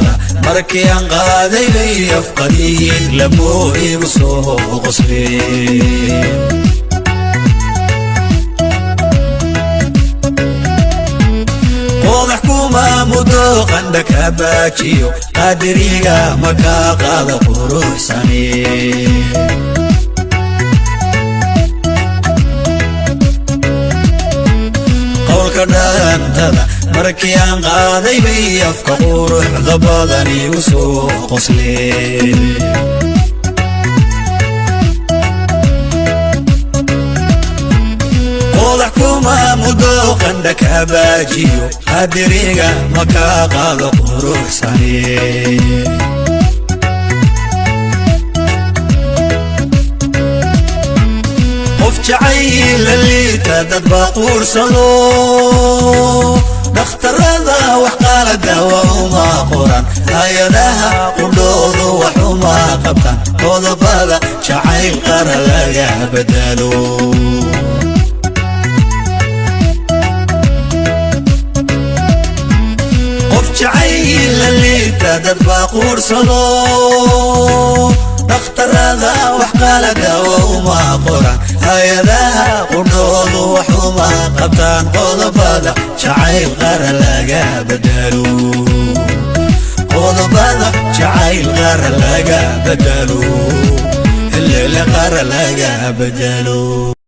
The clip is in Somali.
dhaantada markii aan qaaday bay afqadiid labuu igu soo qosleen qodax kuma mudo qanda ka baajiyo qadiriga maka qaada quruxsani qowlka dhaantada markii aan qaaday bay afka quruxda badan igu soo qosleen qodax kuma mudo qanda ka baajiyo qadiriga maka qaada quruxsani جعيل اللي تدد باقور صلو دخترها وحقال الدواء وما قران هيدها قدود وحما قبطان قضب هذا جعيل قرر لقى بدلو قف جعيل اللي تدد باقور صلو دختر هذا وحقال الدواء وما قران هيدها قدود وحما قبطان قضب هذا جعيل قرر لقى بدلو قضب هذا جعيل قرر لقى بدلو اللي قرر لقى بدلو